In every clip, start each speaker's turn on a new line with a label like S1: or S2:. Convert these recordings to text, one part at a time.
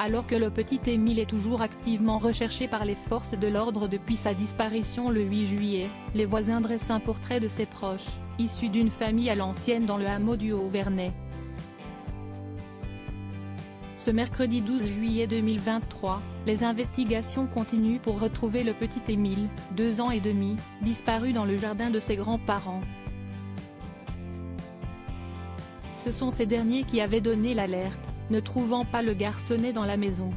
S1: Alors que le petit Émile est toujours activement recherché par les forces de l'ordre depuis sa disparition le 8 juillet, les voisins dressent un portrait de ses proches, issus d'une famille à l'ancienne dans le hameau du Haut-Vernay. Ce mercredi 12 juillet 2023, les investigations continuent pour retrouver le petit Émile, 2 ans et demi, disparu dans le jardin de ses grands-parents. Ce sont ces derniers qui avaient donné l'alerte, ne trouvant pas le garçonnet dans la maison.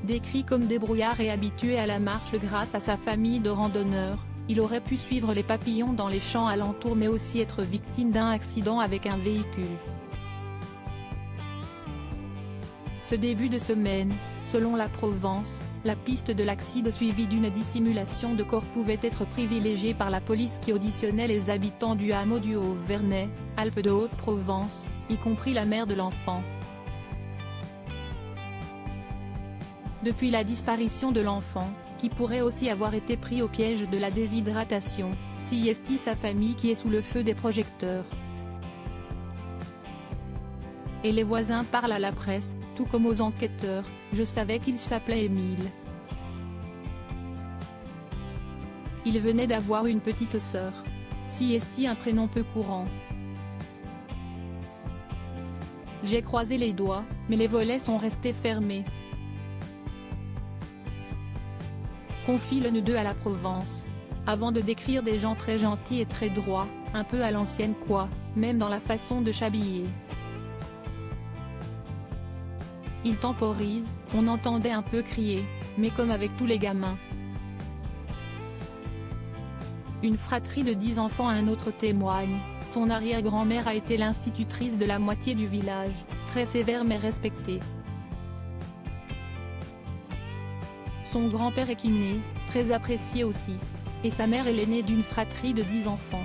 S1: Décrit comme débrouillard et habitué à la marche grâce à sa famille de randonneurs, il aurait pu suivre les papillons dans les champs alentours mais aussi être victime d'un accident avec un véhicule. Ce début de semaine, selon la Provence, la piste de l'accident suivie d'une dissimulation de corps pouvait être privilégiée par la police qui auditionnait les habitants du hameau du Haut-Vernay, Alpes de Haute-Provence, y compris la mère de l'enfant. Depuis la disparition de l'enfant, qui pourrait aussi avoir été pris au piège de la déshydratation, s'y sa famille qui est sous le feu des projecteurs. Et les voisins parlent à la presse, tout comme aux enquêteurs, je savais qu'il s'appelait Émile. Il venait d'avoir une petite sœur. S'y un prénom peu courant. J'ai croisé les doigts, mais les volets sont restés fermés. Confie le 2 à la Provence. Avant de décrire des gens très gentils et très droits, un peu à l'ancienne quoi, même dans la façon de s'habiller. Il temporise, on entendait un peu crier, mais comme avec tous les gamins. Une fratrie de 10 enfants un autre témoigne, son arrière-grand-mère a été l'institutrice de la moitié du village, très sévère mais respectée. Son grand-père est kiné, très apprécié aussi. Et sa mère est l'aînée d'une fratrie de 10 enfants.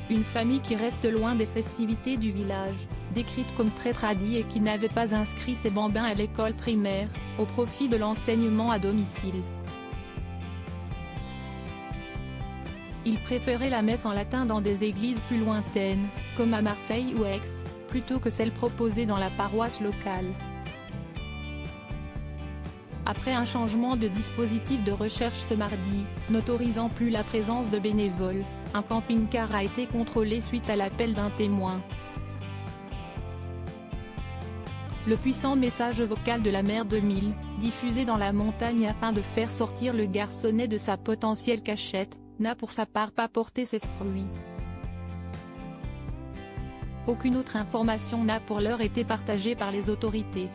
S1: Une famille qui reste loin des festivités du village, décrite comme très tradie et qui n'avait pas inscrit ses bambins à l'école primaire, au profit de l'enseignement à domicile. Ils préféraient la messe en latin dans des églises plus lointaines, comme à Marseille ou Aix, plutôt que celle proposée dans la paroisse locale. Après un changement de dispositif de recherche ce mardi, n'autorisant plus la présence de bénévoles, un camping-car a été contrôlé suite à l'appel d'un témoin. Le puissant message vocal de la mère d'Émile, diffusé dans la montagne afin de faire sortir le garçonnet de sa potentielle cachette, n'a pour sa part pas porté ses fruits. Aucune autre information n'a pour l'heure été partagée par les autorités.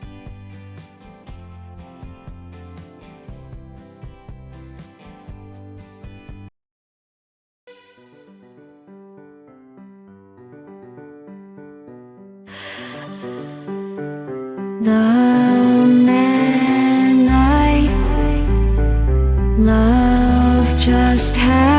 S2: The man I love just had